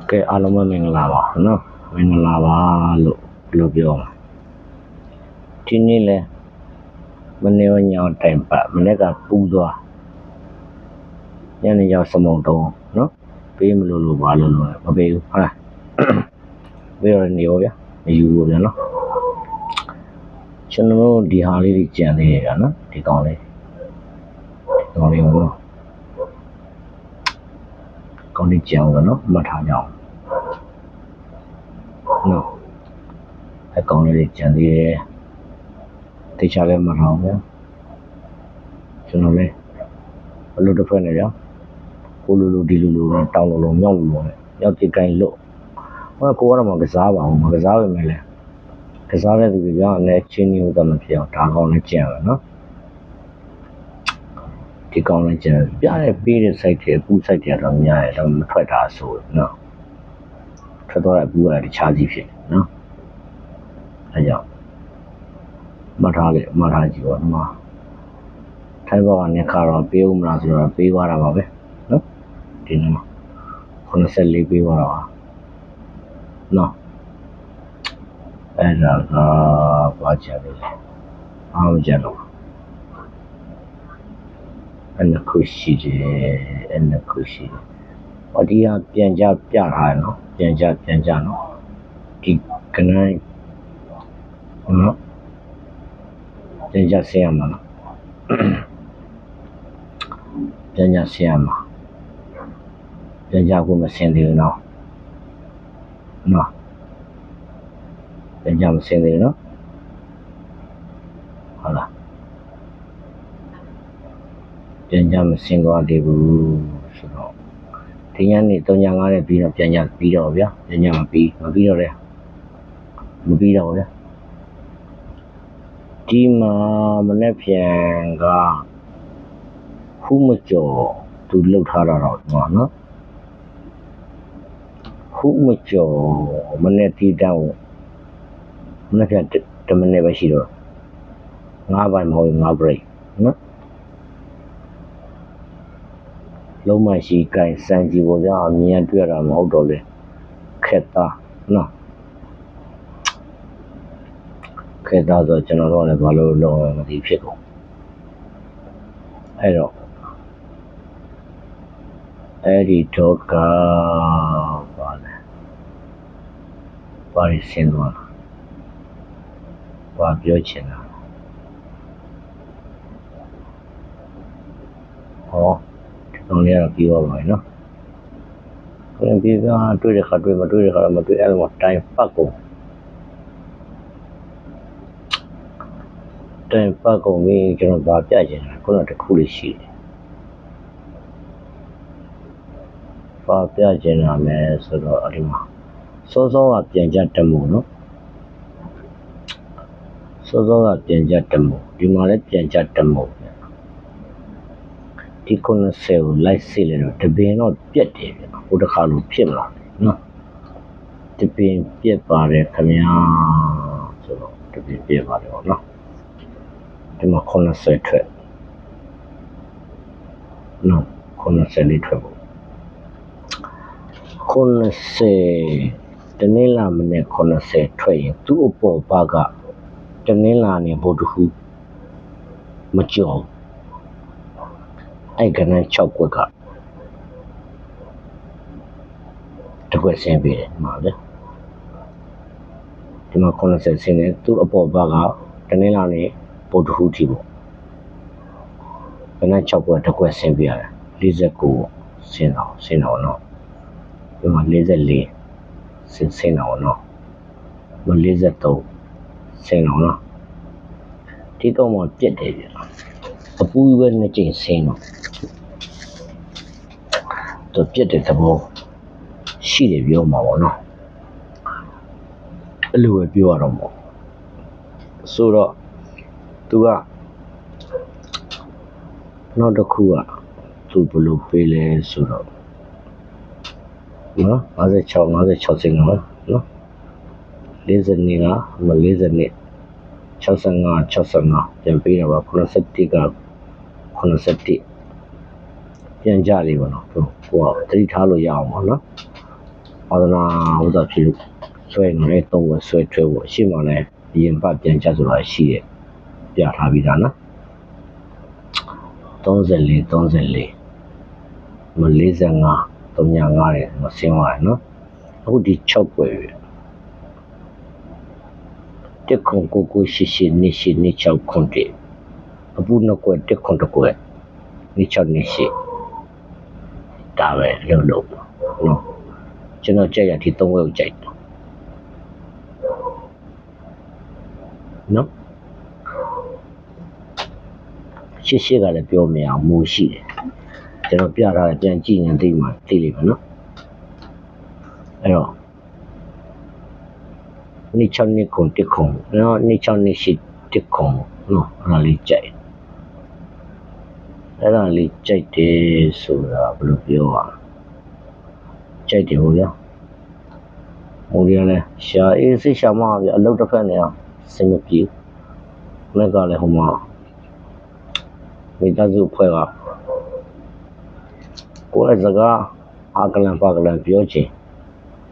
ကဲအားလုံးပဲမင်္ဂလာပါနော်မင်္ဂလာပါလို့ဘယ်လိုပြောမှာဒီနေ့လဲမနေ့ကညောင်းတိုင်ပတ်မနေ့ကပူသွားညနေရောက်စမုံတုံးနော်ပေးမလို့ပါလို့မပေးဘူးဟုတ်လားပေးရနေရောဗျာမယူဘူးဗျာနော်ကျွန်တော်တို့ဒီဟာလေးတွေကြံသေးရတာနော်ဒီကောင်လေးနော်ကောင်းလေးကြံအောင်နော်မှတ်ထားကြအောင်နော်အကောင်လေးကြံသေးတယ်တေချာလည်းမှတ်ထားအောင်ဗျာကျွန်တော်လည်းဘလို့တစ်ဖက်နဲ့ဗျာကိုလိုဒီလိုတောင်းလိုမြောက်လိုနဲ့ရောက်ကြည့်ကိုင်းလို့ဟောကိုကတော့မကစားပါဘူးမကစားပဲမဲ့လဲကစားတဲ့သူတွေကလည်းချင်းကြီးတော့မဖြစ်အောင်ဒါကောင်လည်းကြံရနော်ဒီကောင်လည်းကျန်ပြတဲ့ပေးတဲ့ site တွေအခု site တွေတော့များတယ်တော့မထွက်တာဆိုနော်ထွက်တော့အပူကတခြားစီဖြစ်နော်အဲကြောင့်မှတ်ထားကြည့်ပါဒီမှာထိုင်ဘောကနေခါတော့ပေးဦးမလားဆိုတော့ပေးသွားတာပါပဲနော်ဒီနေ့မှာ84ပေးသွားတာပါနော်အဲ့ဒါကဘာကြလဲအားမကြတော့အဲ့ဒါခုရှိတယ်ဟောဒီဟာပြန်ကြပြထားတယ်နော်ပြန်ကြနော်ဒီကနိုင်နော်ပြန်ကြဆင်းရမှာနော်ပြန်ကြဆင်းရမှာပြန်ကြကိုမဆင်းသေးဘူးနော်ပြန်ကြမဆင်းသေးဘူးနော်ဟုတ်လားပြန်ကြမဆင်းသွားသေးဘူးဆိုတော့ဒီညနေ3ည5နဲ့ပြီးတော့ပြန်ကြပြီးတော့ဗျာပြန်ကြမပြီးတော့လေမပြီးတော့ဗျာဒီမှာမနေ့ပြန်ကခုမကျော်သူလှုပ်ထားတာတော့ဒီမှာနော်ခုမကျော်မနေ့တီးတောင်းမနေ့ပြန်10မိနစ်ပဲရှိတော့9ပိုင်းမဟုတ်9 break နော်လုံးမရှိကိုင်စံကြည့်ပေါ်ကြအမြင်တွေ့ရတာမဟုတ်တော့လေခက်သားနော်ခက်သားဆိုကျွန်တော်တို့လည်းဘာလို့လုံးမသိဖြစ်ကုန်အဲ့တော့အဲ့ဒီတော့ကဘာလဲဘာရှင်းသွားဘာပြောချင်တာဟောတော့လည်းပြောပါမယ်နော်။ပြန်ပြီးတော့တွေ့တဲ့ခါတွေ့မတွေ့တဲ့ခါမတွေ့အဲ့လိုတိုင်ပတ်ကုန်ပြီးကျွန်တော်ဗာပြချင်တာခုနတစ်ခုလေးရှိတယ်။ဗာပြချင်တာမယ်ဆိုတော့အဲ့ဒီမှာစောစောကပြန်ကြတမှုနော်။စောစောကပြန်ကြတမှုဒီမှာလည်းပြန်ကြတမှုဒီ90ကိုလိုက်စစ်လဲတော့တပင်တော့ပြက်တယ်ဗျဟိုတစ်ခါလို့ဖြစ်မလားနော်တပင်ပြက်ပါတယ်ခင်ဗျာဆိုတော့တပင်ပြက်ပါတယ်ပေါ့နော်ဒီမှာ90ထွက်နော်90လေးထွက်ပေါ့90တနင်္လာမနေ့90ထွက်ရင်သူ့အပေါ်ဘာကတနင်္လာနေ့ဘုဒ္ဓဟူးမကြော်အဲ့ကနေ့6ကွက်ကတကွက်ဆင်းပြီးတယ်မှာဗျဒီမှာ90ဆင်းတယ်သူ့အပေါ်ဘက်ကတနင်္လာနေ့ဗုဒ္ဓဟူးထိပေါ့ကနေ့6ကွက်တကွက်ဆင်းပြီးရတယ်49ဆင်းတော့နော်ဒီမှာ44ဆင်းတော့နော်43ဆင်းတော့နော်ဒီတော့မှပြက်တယ်ဗျအပူပဲနှစ်ကြိမ်ဆင်းတော့ပြက်တဲ့သဘောရှိတယ်ပြောမှာပေါ့နော်အဲ့လိုပဲပြောရတော့ပေါ့ဆိုတော့သူကနောက်တစ်ခုကသူဘယ်လိုပေးလဲဆိုတော့နော်56ဆင်းနော်40နှစ်က40နှစ်65ပြန်ပေးတာပါ87က87ပြန်ကြလေးပါနော်ကိုကသတိထားလို့ရအောင်ပါနော် ဝါသနာဥဒ္ဒဖြစ်လို့ဆွဲနေတော့ဆွဲထွဲဖို့ရှေ့မှာလည်းအရင်ပတ်ပြန်ကြဆိုတာရှိတယ်ပြထားပြီးသားနော်34မ45 35တဲ့မဆင်းသွားတယ်နော်အခုဒီ6ပွဲတက်ခုံကိုရှိရှိနေရှိနေ6ခွန်တေအပူနှစ်ကွယ်တက်ခွန်တစ်ကွယ်နေ6နေရှိဒါပဲလုံးလုံးနော်ကျွန်တော်ကြက်ရဒီ3ဝက်ကိုကြိုက်နော်ရှေ့ကလည်းပြောမရအောင်မူရှိတယ်ကျွန်တော်ပြထားတယ်ပြန်ကြည့်ရင်သိမှသိလိမ့်မယ်နော်အဲ့တော့နေ6နေခွန်တက်ခွန်နော်နေ6နေရှိတက်ခွန်နော်အဲ့ဒါလေးကြိုက်တယ်ဆိုတာဘယ်လိုပြောရကြိုက်တယ်ဟုတ်လားဟိုရလဲရှာအေးစိတ်ရှာမပြအလုပ်တစ်ဖက်နေအောင်စင်မပြေလက်ကလည်းဟိုမှာမိသားစုဖွဲ့ကကိုယ်စကားအာကလန်ပါကလန်ပြောချင်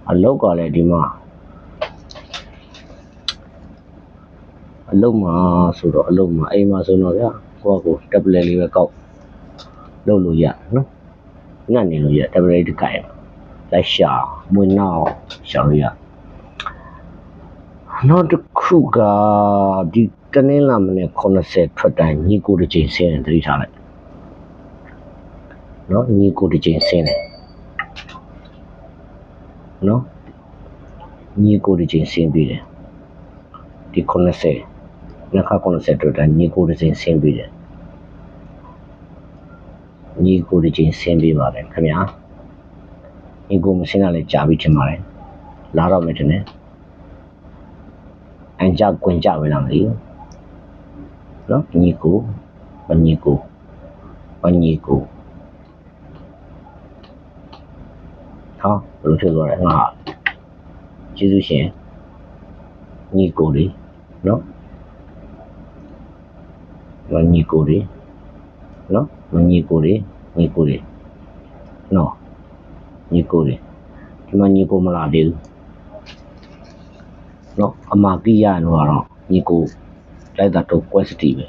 အလုပ်ကလည်းဒီမှာအလုပ်မှာဆိုတော့အလုပ်မှာအိမ်မှာဆိုတော့ဗျာကိုတက်ပလက်လေးပဲကောက်လုပ်လို့ရနော်ညနေလို့ရတက်ပလက်တစ်ကိုင်လိုက်ရှာမွေးနောက်ရှာလို့ရနောက်တစ်ခုကဒီတနင်္လာမနေ့80ထွက်တိုင်းညီကိုတစ်ချိန်ဆင်းတယ်တတိထားလိုက်နော်ညီကိုတစ်ချိန်ဆင်းတယ်နော်ညီကိုတစ်ချိန်ဆင်းပြီးတယ်ဒီ90နှစ်ခါ90ထွက်တိုင်းညီကိုတစ်ချိန်ဆင်းပြီးတယ်ညီကိုတစ်ချိန်ဆင်းပြီးပါတယ်ခင်ဗျာညီကိုမဆင်းတာလည်းကြာပြီထင်ပါတယ်လာတော့မယ်ထင်တယ်အန်ကြကွင်ကြပဲလားမသိဘူးနော်ညီကိုဟာကျေးဇူးသွားတယ်ငါကျေးဇူးရှင်ညီကိုလေးနော်ညီကိုလေးနော်ညီကိုလေးနော်ညီကိုလေးဒီမှာညီကိုမလာသေးဘူးနော်အမကီရတော့ညီကိုလိုက်တာတော့ quantity ပဲ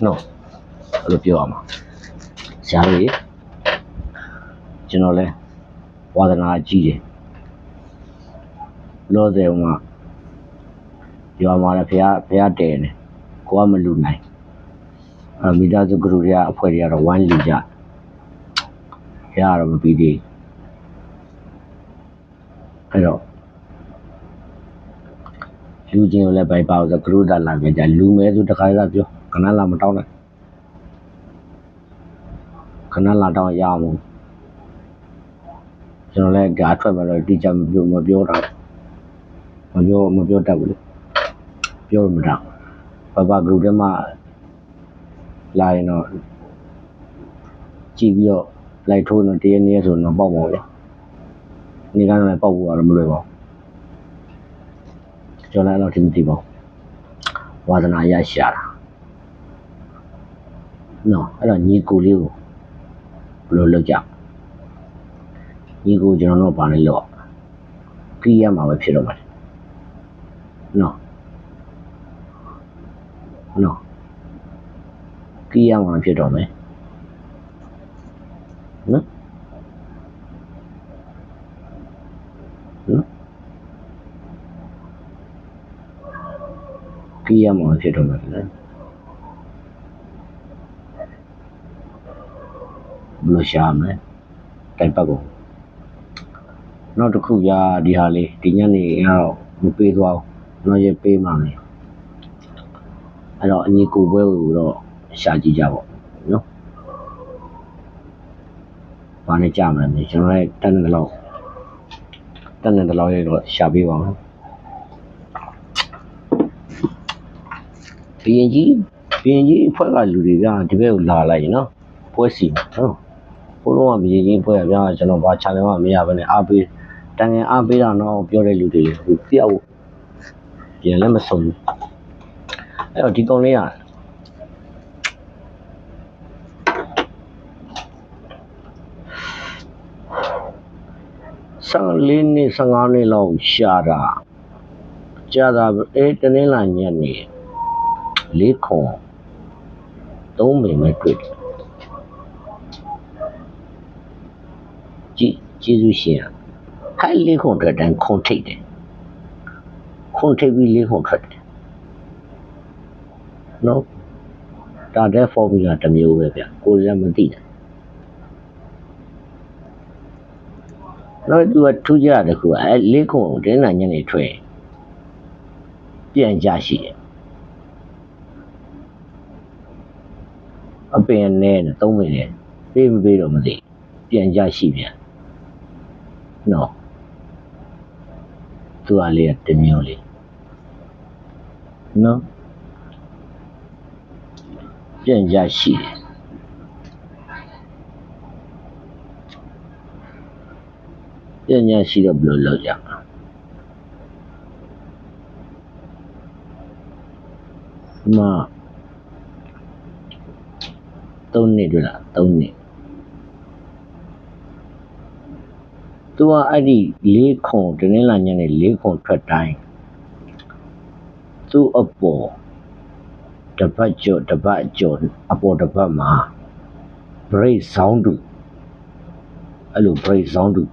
နော်အဲ့လိုပြောရမှာဆရာကြီးကျွန်တော်လဲဝါသနာကြီးတယ်လောဆယ်မှာရွာမှာလည်းဖះတဲနေကိုကမလူနိုင်မိသားစုကလူတွေကအဖွဲ့တွေကတော့ဝမ်းလီကြဖះတော့မပြီးသေးအဲ့တော့လူချင်းကိုလည်းဘိုက်ပါဆိုကလူတာလာကြကြလူမဲဆိုတခါကပြောခဏလာမတောင်းနဲ့ခဏလာတောင်းရအောင်ကျွန်တော်လည်းဓာတ်ထွက်မှတော့တိကျမပြောတာမပြောတတ်ဘူးလေပြောမတာဘာဂရုထဲမှာလာရင်တော့ကြည့်ပြီးတော့လိုက်ထိုးတော့တရနေ့ဆိုတော့ပေါက်ပါလေနေကတော့လည်းပေါက်ဖို့ကတော့မလွယ်ပါဘူးကျွန်တော်လည်းတော့ဒီမသိပါဘူးဝါသနာရရှာတာနော်အဲ့တော့ညီကိုလေးကိုဘယ်လိုလုပ်ကြညီကိုကျွန်တော်တို့ဘာလဲလို့ကြည့်ရမှာပဲဖြစ်တော့မှာနော်ကြည့်ရမှာဖြစ်တော့မယ်နော်ကြည့်ရမှာဖြစ်တော့မယ်နော်ဘယ်လိုရှာမလဲတိုက်ပတ်ကုန်နောက်တစ်ခုရဒီဟာလေးဒီညနေတော့မပေးသွားဘူးနောက်ရက်ပေးမှမယ်အဲ့တော့အညီကိုပွဲကိုတော့ရှာကြည့်ကြပေါ့နော်ဘာနဲ့ကြမလဲကျွန်တော်လည်းတက်နေတယ်လို့ရတော့ရှာပေးပါမယ်ဘီရင်ကြီးဖွဲ့ကလူတွေကဒီဘက်ကိုလာလိုက်နော်ပွဲစီနော်ဘိုးတော်ကဘီရင်ကြီးဖွဲ့ရဗျာကျွန်တော်ဘာချန်နယ်မှမရဘဲနဲ့အားပေးတန်ငယ်အားပေးတာတော့ပြောတဲ့လူတွေလေဟိုတယောက်ပြန်လည်းမဆုံးဘူးအဲ့တော့ဒီကောင်လေးက 14နှစ်15နှစ်လောက်ရှာတာကြာတာတနင်္လာညနေလေးခွန်3မိနစ်မဲ့တွေ့တယ်ကျေးဇူးရှင်ဟဲ့လေးခွန်ထွက်တိုင်းခွန်ထိတ်တယ်ခွန်ထိတ်ပြီးလေးခွန်ထွက်တယ်နော်ဒါတဲ့ formula တစ်မျိုးပဲဗျကိုယ်လည်းမသိတယ်နော်သူကထူးကြတယ်ခုလေးခွန်ဒင်းနာညနေထွက်ပြန်ကြရှိတယ်အပင်နဲ့3မိနစ်ပေးမပေးတော့မသိပြန်ကြရှိပြန်နော်သူကလေးတစ်မျိုးလေးနော်ပြန်ကြရှိတယ်ပြန်ကြရှိတော့ဘယ်လိုလုပ်ကြမှာ3နှစ်တွေ့လား3နှစ်သူကအဲ့ဒီလေးခွန်တနင်္လာညနေလေးခွန်ထွက်တိုင်းသူ့အပေါ်တပတ်ကျော်အပေါ်တပတ်မှာ break sound တူအဲ့လို break sound တူ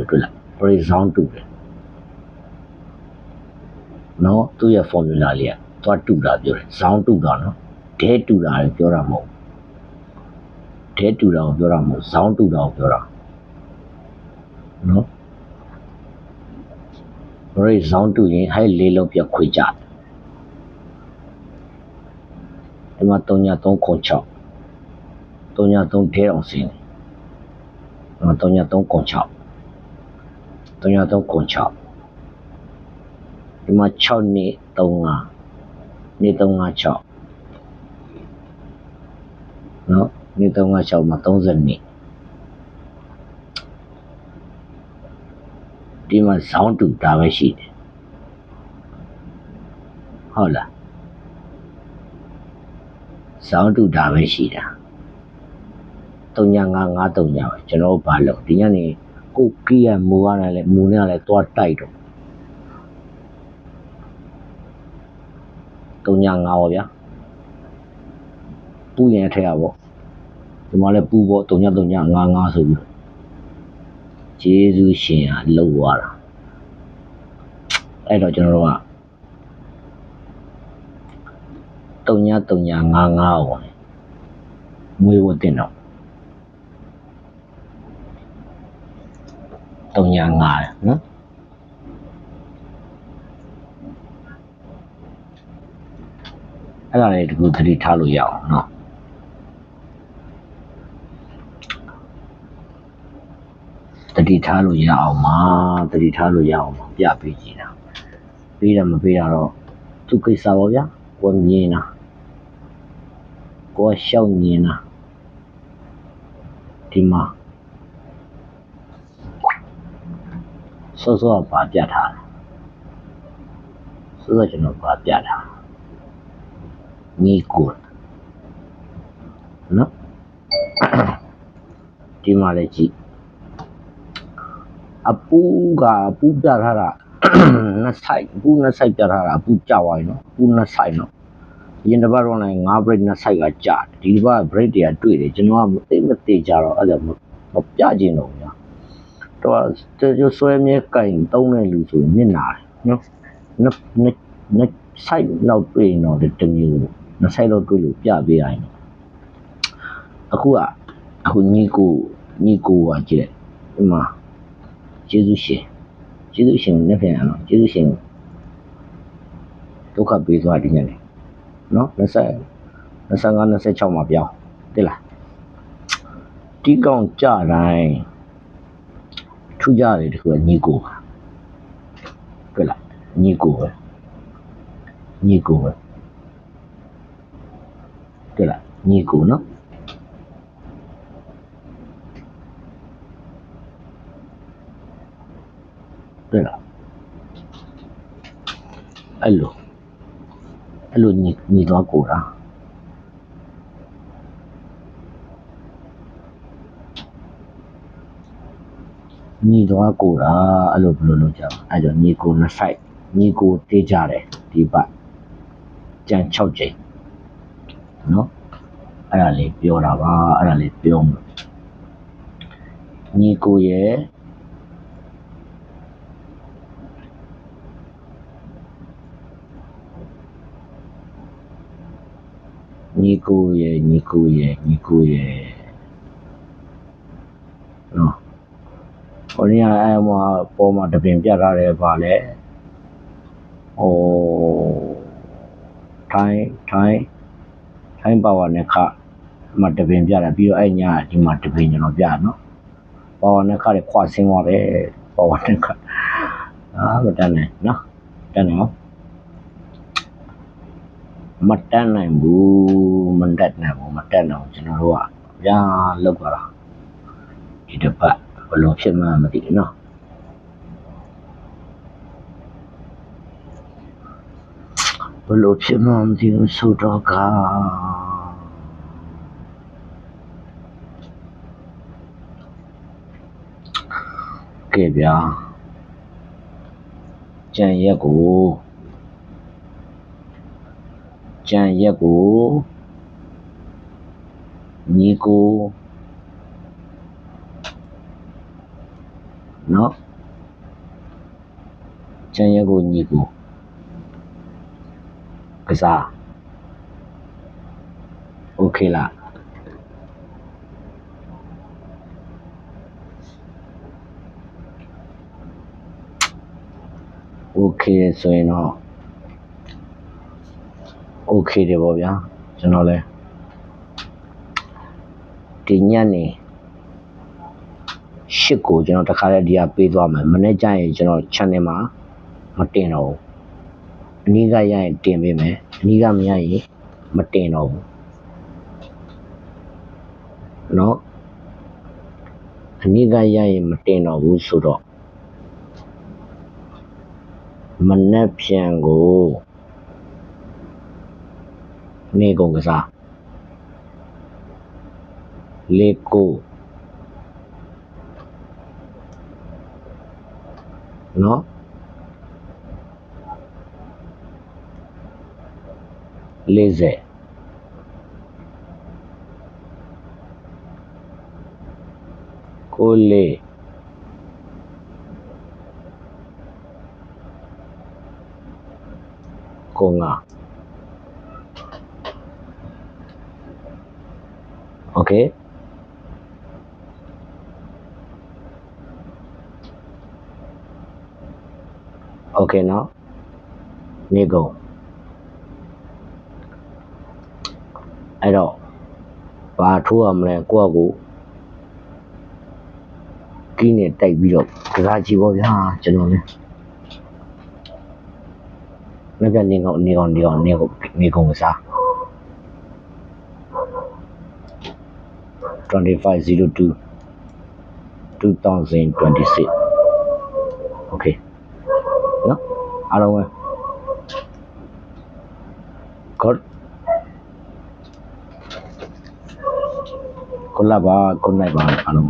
တွေ့လား break sound တူတယ်နော်သူ့ရဲ့ formula လေးကသွားတူတာပြောတယ် sound တူတာနော်ဒဲတူတာပြောတာမဟုတ်ဒဲတူတာကိုပြောတာမဟုတ် sound တူတာကိုပြောတာနော် break sound တူရင်ဟဲ့လေးလုံးပြခွေကြဒီမှာ3.3ခွန်6 3.3ထဲအောင်စင်း3.3ခွန်6 3.3ခွန်6ဒီမှာ6နှစ်35နှစ်356နော်နှစ်356မှာ30နှစ်ဒီမှာဇောင်းတူတာပဲရှိတယ်ဟုတ်လားဇောင်းတူတာပဲရှိတာ3.553ညပဲကျွန်တော်ဘာလို့ဒီညနေကိုကီးရမူရတယ်လေမူနဲ့လည်းသွားတိုက်တော့3.5ပါဗျာပူရင်ထဲရပေါ့ဒီမှာလည်းပူပေါ့3.3.55ဆိုပြီးကျေးဇူးရှင်ကလှုပ်သွားတာအဲ့တော့ကျွန်တော်တို့က3.3.55ပေါ့မွေးဖို့တင်တော့3.5နော်အဲ့ဒါလေးတကူသတိထားလို့ရအောင်နော်တတိထားလို့ရအောင်ပါပြပေးကြည့်တာပေးတာမပေးတာတော့သူကိစ္စပါဗျာကိုမြင်တာကိုရှောက်မြင်တာဒီမှာစောပါပြထားစောကျွန်တော်ပါပြထားညီကိုနော်ဒီမှာလည်းကြည့်အပူပြထားတာနှစ်ဆိုင်ပြထားတာအပူကြွားရင်နော်အပူနှစ်ဆိုင်နော်ရင်တစ်ပတ်တော့လည်း9 break နှစ်ဆိုင်ကကြာဒီတစ်ပတ် break တွေကတွေ့တယ်ကျွန်တော်ကမသိကြတော့အဲ့ဒါမပြချင်တော့ဗျာတော့ဆွဲမြဲကင်တုံးတဲ့လူဆိုမျက်နာတယ်နော်နှစ်ဆိုင်လောက်တွေ့ရင်တော့တမျိုးနှစ်ဆိုင်လောက်တွေ့လို့ပြပေးရရင်အခုညီကိုကကြည့်တယ်ဒီမှာကျေးဇူးရှင်နဲ့ပြန်အောင်ကျေးဇူးရှင်ဒုက္ခပေးသွားဒီညနေနော်25 26မှာပြောင်းတိလားတီးကောင်ကြတိုင်းထူးကြတယ်တခုကညီကိုတွေ့လားညီကိုပဲတွေ့လားညီကိုနော်တွေ့လားအဲ့လိုညီသွားကိုတာ ညီတော်ကိုတာအဲ့လိုဘယ်လိုလုပ်ကြမှာအဲ့ကြောင့်ညီကိုနှစ်ဆိုင်ညီကိုတေးကြတယ်ဒီပတ်ကြံ6ကြိမ်နော်အဲ့ဒါလေးပြောတာပါအဲ့ဒါလေးပြောမှာညီကိုရဲ့ညီကိုရဲ့နော်ဟိုနေ့အဲ့မှာပေါ်မှာတပင်ပြထားတယ်ပါလေဟိုထိုင်းပါဝါနဲ့ခမတပင်ပြတာပြီးတော့အဲ့ညဒီမှာတပင်ကျွန်တော်ပြနော်ပါဝါနဲ့ခတွေခွာဆင်းသွားတယ်ပါဝါနဲ့ခမတန်းနိုင်နော်တန်းနော်မတန်းနိုင်ဘူးမတက်နိုင်ဘူးမတက်နိုင်ကျွန်တော်တို့ကဗျာလောက်ပါလားဒီတစ်ပတ်ဘယ်လိုဖြစ်မှမသိဘူးနော်ဘယ်လိုဖြစ်မှမသိဘူးဆိုတော့ကကဲဗျာကြံရက်ကိုညီကိုနော်ကြံရက်ကိုညီကိုကစားโอเคလားโอเคဆိုရင်တော့โอเคတယ်ပေါ့ဗျာကျွန်တော်လဲဒီညနေ8ကိုကျွန်တော်တခါတည်းဒီကပေးသွားမယ်မနေ့ကျရင်ကျွန်တော် channel မှာမတင်တော့ဘူးအနည်းကရရင်တင်ပေးမယ်အနည်းကမရရင်မတင်တော့ဘူးเนาะအနည်းကရရင်မတင်တော့ဘူးဆိုတော့မနေ့ပြန်ကိုနေကုန်ကစားလေကိုเนาะ40ကိုလေးကိုငါโอเคโอเคเนาะနေကုန်အဲ့တော့ဘာထိုးရမလဲကိုယ့်ကိုကင်းနဲ့တိုက်ပြီးတော့ကစားကြည့်ပေါ့ဗျာကျွန်တော်လည်းလက်ပြနေကုန်ကစား2502 2026 okay နော်အားလုံးပဲ good ကိုလာပါ good night ပါအားလုံး